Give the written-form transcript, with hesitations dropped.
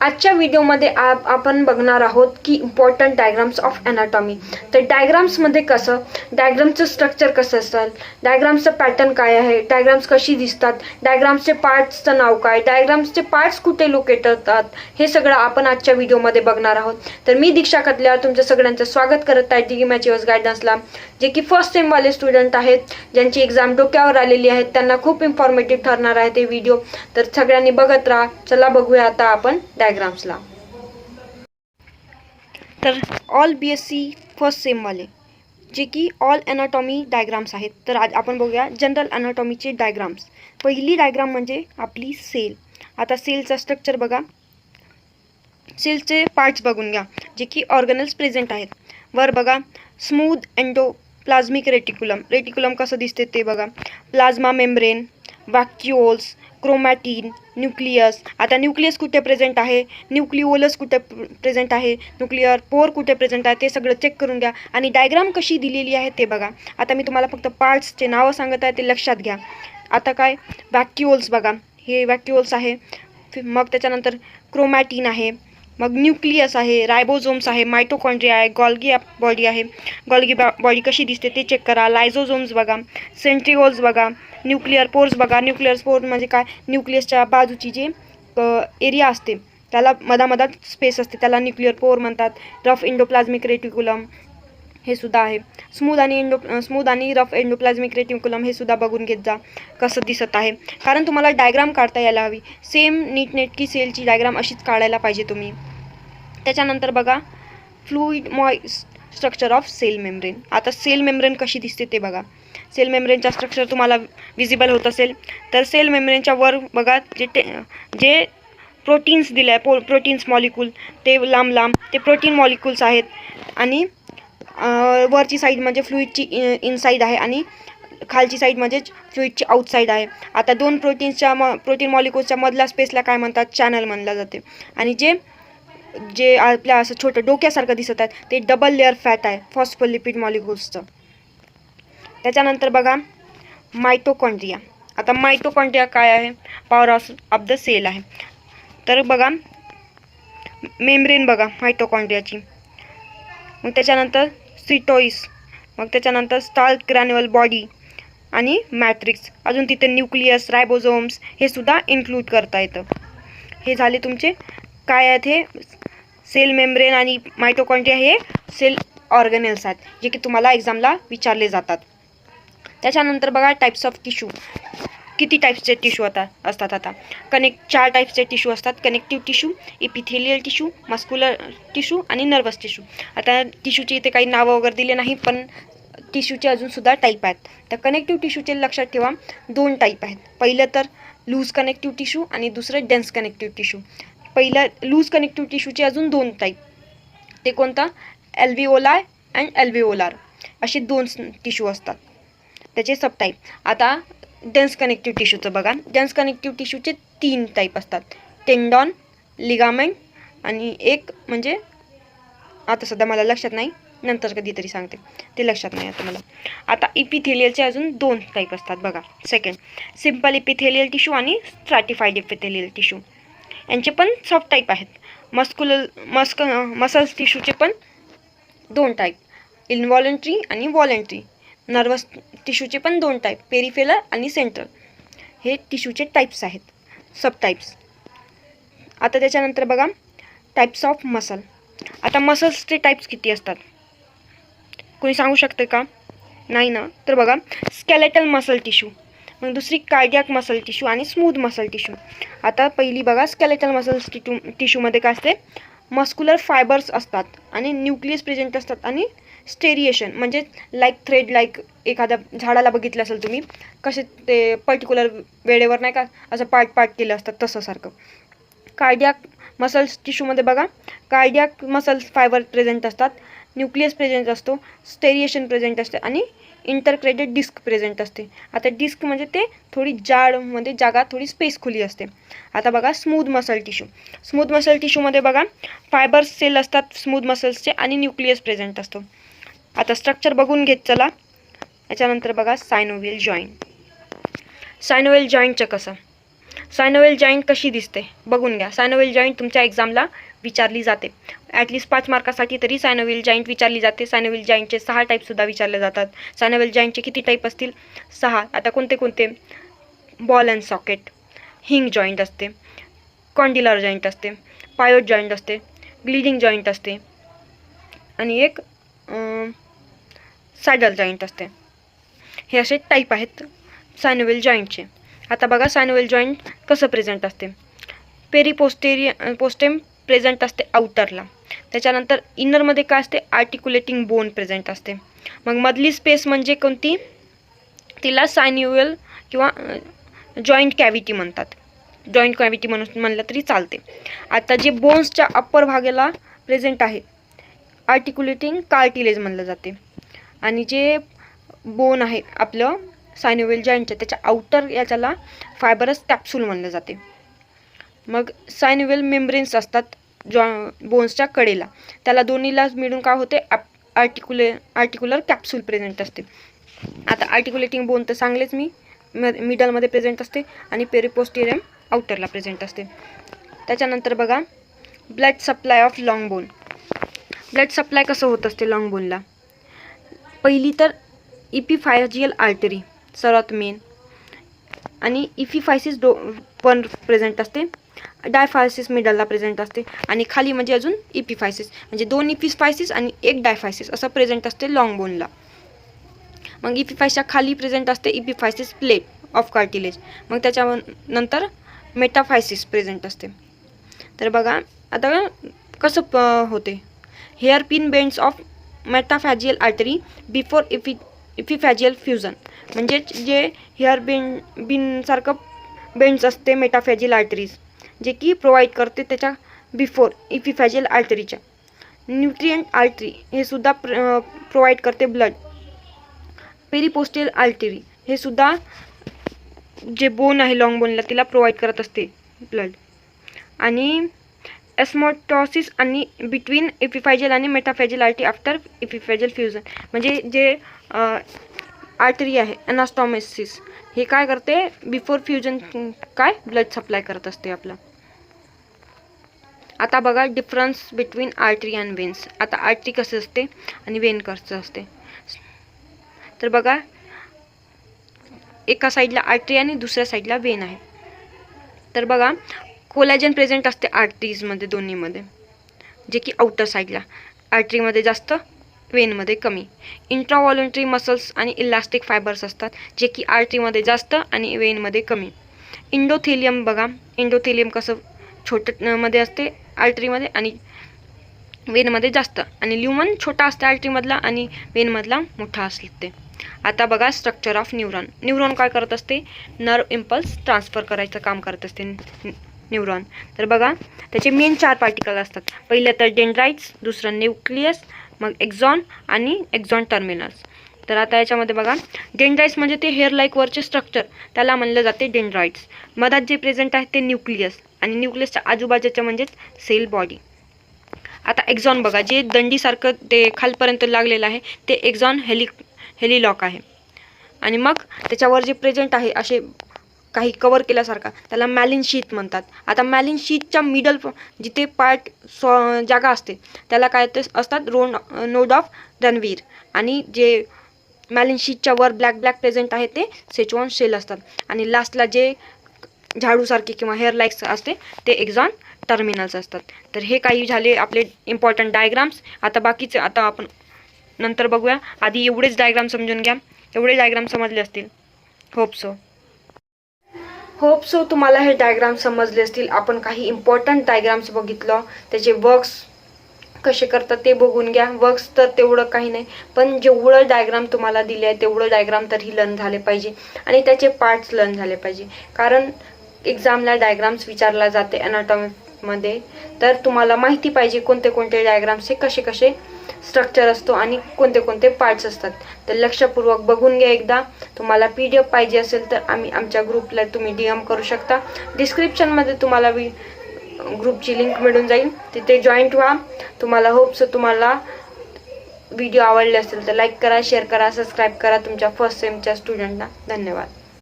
आजच्या व्हिडिओमध्ये आपण बघणार आहोत की इम्पॉर्टंट डायग्राम्स ऑफ ॲनाटॉमी. तर डायग्राम्समध्ये कसं, डायग्रामचं स्ट्रक्चर कसं असतं, डायग्रामचं पॅटर्न काय आहे, डायग्राम्स कशी दिसतात, डायग्राम्सचे पार्ट्सचं नाव काय, डायग्राम्सचे पार्ट्स कुठे लोकेट होतात, हे सगळं आपण आजच्या व्हिडिओमध्ये बघणार आहोत. तर मी दीक्षा कतल्या तुमचं सगळ्यांचं स्वागत करत आहे डिगी मॅचिवर्स गायडन्सला. जे की फर्स्ट सेमवाले स्टुडंट आहेत, ज्यांची एक्झाम डोक्यावर आलेली आहेत, त्यांना खूप इन्फॉर्मेटिव्ह ठरणार आहे ते व्हिडिओ. तर सगळ्यांनी बघत राहा. चला बघूया आता आपण डायग्राम्सला. तर ऑल BSc फर्स्ट सेमवाले जे की ऑल ॲनाटॉमी डायग्राम्स आहेत. तर आज आपण बघूया जनरल ॲनाटॉमीचे डायग्राम्स. पहिली डायग्राम म्हणजे आपली सेल. आता सेलचा स्ट्रक्चर बघा, सेलचे पार्ट्स बघून घ्या जे की ऑर्गनल्स प्रेझेंट आहेत. वर बघा स्मूथ एंडोप्लाझ्मिक रेटिक्युलम. रेटिक्युलम कसं दिसते ते बघा. Plasma membrane, vacuoles, chromatin, nucleus. आता न्यूक्लियस कुठे प्रेझेंट आहे, न्यूक्लिओलस कुठे प्रेझेंट आहे, न्यूक्लिअर पोर कुठे प्रेझेंट आहे, ते सगळं चेक करून घ्या आणि डायग्राम कशी दिलेली आहे ते बघा. आता मी तुम्हाला फक्त पार्ट्सचे नावं सांगत आहे, ते लक्षात घ्या. आता काय, वॅक्युओल्स बघा, हे वॅक्युओल्स आहे. मग त्याच्यानंतर क्रोमॅटिन आहे, मग न्यूक्लियस आहे, रायबोझोम्स आहे, मायटोकॉन्ड्रिया आहे, गॉल्गी बॉडी आहे. गॉल्गी बॉडी कशी दिसते ते चेक करा. लायझोझोम्स बघा, सेंट्रिओल्स बघा, न्यूक्लिअर पोर्स बघा. न्यूक्लिअर पोर म्हणजे काय, न्यूक्लियसच्या बाजूची जी एरिया असते त्याला मधामधात स्पेस असते, त्याला न्यूक्लिअर पोर म्हणतात. रफ एंडोप्लाझ्मिक रेटिक्युलम हे सुद्धा आहे. स्मूथ आणि रफ एंडोप्लाझ्मिक रेटिक्युलम हे सुद्धा बघून घेत जा कसं दिसत आहे, कारण तुम्हाला डायग्राम काढता यायला हवी. सेम नीटनेटकी सेलची डायग्राम अशीच काढायला पाहिजे तुम्ही. त्याच्यानंतर बघा fluid structure of cell membrane. आता सेल मेम्ब्रेन कशी दिसते ते बघा. सेल मेम्ब्रेनचा स्ट्रक्चर तुम्हाला विजिबल होत असेल तर सेल मेम्ब्रेनच्या वर बघा जे प्रोटीन्स दिले आहे, प्रोटीन्स मॉलिक्यूल, ते लांब लांब ते प्रोटीन मॉलिक्यूल्स आहेत. आणि वरची साईड म्हणजे फ्लुइडची इनसाईड आहे आणि खालची साईड म्हणजे फ्लुइडची आउटसाईड आहे. आता दोन प्रोटीन मॉलिक्यूल्सच्या मधल्या स्पेसला काय म्हणतात, चॅनल म्हणलं जाते. आणि जे आपल्या असं छोटं डोक्यासारखं दिसत आहे ते डबल लेअर फॅट आहे, फॉस्फोलिपिड मॉलिक्यूल्सचं. त्याच्यानंतर बघा मायटोकॉन्ड्रिया. आता मायटोकॉन्ड्रिया काय आहे, पॉवर ऑफ द सेल आहे. तर बघा मेम्ब्रेन बघा मायटोकॉन्ड्रियाची. मग त्याच्यानंतर सिटोइस, मग त्याच्यानंतर स्टार्च ग्रॅन्युअल बॉडी आणि मॅट्रिक्स. अजून तिथे न्यूक्लियस, रायबोझोम्स हे सुद्धा इन्क्लूड करता येतं. हे झाले तुमचे काय आहेत, हे सेल मेम्ब्रेन आणि मायटोकॉन्ड्रिया हे सेल ऑर्गनेल्स आहेत जे की तुम्हाला एक्झामला विचारले जातात. त्याच्यानंतर बघा टाईप्स ऑफ टिश्यू. किती टाईप्सचे टिश्यू असतात. आता 4 टाईप्सचे टिश्यू असतात. Connective tissue, epithelial tissue, muscular tissue आणि नर्वस टिश्यू. आता टिश्यूची इथे काही नावं वगैरे दिले नाही, पण टिश्यूचे अजूनसुद्धा टाईप आहेत. तर कनेक्टिव्ह टिश्यूचे लक्षात ठेवा 2 टाईप आहेत. पहिलं तर लूज कनेक्टिव्ह टिश्यू आणि दुसरं डेन्स कनेक्टिव्ह टिश्यू. पहिलं लूज कनेक्टिव्ह टिश्यूचे अजून 2 टाईप. ते कोणता, एल्व्हिओलाय अँड एल्व्हिओलार असे 2 टिश्यू असतात, त्याचे सब टाईप. आता डेन्स कनेक्टिव्ह टिश्यूचं बघा. डेन्स कनेक्टिव्ह टिश्यूचे 3 टाईप असतात, टेंडॉन, लिगामेंट आणि एक म्हणजे आता सध्या मला लक्षात नाही, नंतर कधीतरी सांगते, ते लक्षात नाही आता मला. आता इपिथेलियलचे अजून 2 टाईप असतात बघा. सेकंड, सिम्पल इपिथेलियल टिश्यू आणि स्ट्रॅटिफाईड इपिथेलियल टिश्यू. यांचे पण सब टाईप आहेत. मसल्स टिश्यूचे पण 2 टाईप, इनव्हॉलंटरी आणि व्हॉलंटरी. नर्वस टिश्यूचे पण 2 टाईप, पेरिफेरल आणि सेंट्रल. हे टिश्यूचे टाईप्स आहेत, सब टाईप्स. आता त्याच्यानंतर बघा टाईप्स ऑफ मसल. आता मसल्सचे टाईप्स किती असतात कोणी सांगू शकते का, नाही ना. तर बघा स्केलेटल मसल टिश्यू, मग दुसरी कार्डियाक मसल टिश्यू आणि स्मूथ मसल टिश्यू. आता पहिली बघा स्केलेटल मसल टिश्यूमध्ये काय असते, मस्क्युलर फायबर्स असतात आणि न्यूक्लियस प्रेझेंट असतात आणि स्टेरिएशन म्हणजे थ्रेड एखाद्या झाडाला बघितलं असेल तुम्ही, कसे ते पर्टिक्युलर वेळेवर नाही का असं पार्ट केलं असतात तसं सारखं. कार्डियाक मसल्स टिश्यूमध्ये बघा कार्डियाक मसल्स फायबर प्रेझेंट असतात, न्यूक्लियस प्रेझेंट असतो, स्टेरिएशन प्रेझेंट असते आणि इंटरक्रेटेड डिस्क प्रेझेंट असते. आता डिस्क म्हणजे ते थोडी जाडमध्ये जागा थोडी स्पेस खुली असते. आता बघा smooth muscle tissue. Smooth muscle टिश्यूमध्ये बघा फायबर्स सेल असतात स्मूथ मसल्सचे आणि न्यूक्लियस प्रेझेंट असतो. आता स्ट्रक्चर बघून घेत चला. याच्यानंतर बघा सायनोव्हियल जॉईंट. सायनोव्हियल जॉईंटचं कसं, सायनोव्हेल जॉईंट कशी दिसते बघून घ्या. सायनोव्हेल जॉईंट तुमच्या एक्झामला विचारली जाते. ॲटलिस्ट 5 मार्कासाठी तरी सायनोव्हेल जॉईंट विचारली जाते. सायनोव्हेल जॉईंटचे 6 टाईपसुद्धा विचारले जातात. सायनोव्हेल जॉईंटचे किती टाईप असतील? 6. आता कोणते कोणते? बॉल अँड सॉकेट, हिंग जॉईंट असते, कॉन्डिलर जॉईंट असते, पायोट जॉईंट असते, ग्लिडिंग जॉईंट असते आणि एक सॅडल जॉईंट असते. हे असे टाईप आहेत सायनोव्हेल जॉईंटचे. आता बघा सायनोव्हेल जॉईंट कसं प्रेझेंट असते. पोस्टेम प्रेझेंट असते आउटरला. त्याच्यानंतर इनरमध्ये काय असते? आर्टिक्युलेटिंग बोन प्रेझेंट असते. मग मधली स्पेस म्हणजे कोणती? तिला सायन्युअल किंवा जॉईंट कॅव्हिटी म्हणतात. जॉईंट कॅव्हिटी म्हणून म्हणलं तरी चालते. आता जे बोन्सच्या अप्पर भागाला प्रेझेंट आहे आर्टिक्युलेटिंग कार्टिलेज म्हणलं जाते. आणि जे बोन आहे आपलं सायनोव्हेल जॉईंटच्या त्याच्या आउटर याच्याला फायबरस कॅप्सूल म्हणलं जाते. मग सायनोव्हेल मेम्ब्रेन्स असतात बोन्सच्या कडेला, त्याला दोन्हीला मिळून काय होते? आर्टिक्युलर कॅप्सूल प्रेझेंट असते. आता आर्टिक्युलेटिंग बोन तर सांगलेच मी, मिडलमध्ये प्रेझेंट असते आणि पेरिपोस्टेरियम आउटरला प्रेझेंट असते. त्याच्यानंतर बघा blood supply of long bone. Blood supply कसं होत असते लॉंग बोनला? पहिली तर इपिफायजियल आर्टरी सर्वात मेन, आणि इफिफायसिस पण प्रेझेंट असते. डायफायसिस मिडलला प्रेझेंट असते आणि खाली म्हणजे अजून इपिफायसिस, म्हणजे 2 इपिफायसिस आणि 1 डायफायसिस असं प्रेझेंट असते लॉंग बोनला. मग इपिफायसच्या खाली प्रेझेंट असते इपिफायसिस प्लेट ऑफ कार्टिलेज. मग त्याच्यानंतर मेटाफायसिस प्रेझेंट असते. तर बघा आता कसं होते. Hairpin bends of metaphyseal artery before epiphyseal fusion. म्हणजे जे हेअर बिनसारखं बेंड्स असते मेटाफॅजियल आर्टरीज, जे की प्रोव्हाइड करते त्याच्या बिफोर इपिफॅजियल आर्टरीच्या. न्यूट्रिएंट आर्टरी हे सुद्धा प्रोव्हाइड करते ब्लड. पेरिपोस्टियल आर्टरी हे सुद्धा जे बोन आहे लॉंग बोनला तिला प्रोव्हाइड करत असते ब्लड. आणि एस्मोटॉसिस आणि बिटवीन इपिफॅजियल आणि मेटाफॅजियल आर्टरी आफ्टर इपिफॅजियल फ्युजन. म्हणजे जे आर्टरी आहे एनास्टॉमेसिस हे काय करते? बिफोर फ्युजन काय ब्लड सप्लाय करत असते आपला. आता बघा difference between artery and veins. आता आर्टरी कसं असते आणि वेन कसं असते. तर बघा एका साईडला आर्टरी आणि दुसऱ्या साईडला वेन आहे. तर बघा कोलॅजन प्रेझेंट असते आर्टरीजमध्ये दोन्हीमध्ये, जे की आउटर साईडला. आर्टरीमध्ये जास्त, वेनमध्ये कमी. इंट्राव्हॉलंटरी मसल्स आणि इलास्टिक फायबर्स असतात, जे की आर्टरीमध्ये जास्त आणि वेनमध्ये कमी. इंडोथेलियम बघा, इंडोथेलियम कसं छोटं मध्ये असते आर्टरीमध्ये आणि वेनमध्ये जास्त. आणि ल्युमन छोटा असते आर्टरीमधला आणि वेनमधला मोठा असते. आता बघा स्ट्रक्चर ऑफ न्यूरॉन. न्यूरॉन काय करत असते? नर्व इम्पल्स ट्रान्सफर करायचं काम करत असते न्यूरॉन. तर बघा त्याचे मेन 4 पार्टिकल असतात. पहिलं तर डेंड्राइट्स, दुसरं न्यूक्लियस, मग एक्झॉन आणि एक्झॉन टर्मिनल्स. तर आता याच्यामध्ये बघा डेंड्राइट्स म्हणजे ते हेअर लाईक वरचे स्ट्रक्चर, त्याला म्हणलं जाते डेंड्राइट्स. मधात जे प्रेझेंट आहे ते न्यूक्लियस आणि न्यूक्लियसच्या आजूबाजूच्या म्हणजेच सेल बॉडी. आता एक्झॉन बघा जे दंडीसारखं ते खालपर्यंत लागलेलं आहे ते एक्झॉन हेलिलॉक आहे. आणि मग त्याच्यावर जे प्रेझेंट आहे असे काही कवर केल्यासारखा त्याला मॅलिन शीथ म्हणतात. आता मॅलिन शीथच्या मिडल जिथे पार्ट जागा असते त्याला काय ते असतात नोड ऑफ रणवीर. आणि जे मॅलिन शीथच्या वर ब्लॅक प्रेझेंट आहे ते सेचुअन शेल असतात. आणि लास्टला जे झाडूसारखे किंवा हेअर लाईक्स असते ते एक्झॉन टर्मिनल्स असतात. तर हे काही झाले आपले इम्पॉर्टंट डायग्राम्स. आता बाकीचे आता आपण नंतर बघूया. आधी एवढेच डायग्राम समजून घ्या. एवढे डायग्राम समजले असतील. होप सो तुम्हाला हे डायग्राम समजले असतील. आपण काही इम्पॉर्टंट डायग्राम्स बघितलं, त्याचे वर्क्स कसे करतात ते बघून घ्या. वर्क्स तर तेवढं काही नाही, पण जेवढं डायग्राम तुम्हाला दिले आहे तेवढं डायग्राम तरी लर्न झाले पाहिजे आणि त्याचे पार्ट्स लर्न झाले पाहिजे. कारण एक्झामला डायग्राम्स विचारला जाते ॲनाटॉमीमध्ये, तर तुम्हाला माहिती पाहिजे कोणते कोणते डायग्राम्स हे कसे कसे स्ट्रक्चर असतो आणि कोणते कोणते पार्ट्स असतात. तर लक्षपूर्वक बघून घ्या एकदा. तुम्हाला PDF पाहिजे असेल तर आमच्या ग्रुपला तुम्ही DM करू शकता. डिस्क्रिप्शनमध्ये तुम्हाला ग्रुपची लिंक मिळून जाईल, तिथे जॉईंट व्हा. तुम्हाला तुम्हाला व्हिडिओ आवडले असेल तर लाईक करा, शेअर करा, सबस्क्राईब करा तुमच्या फर्स्ट सेमच्या स्टुडंटना. धन्यवाद.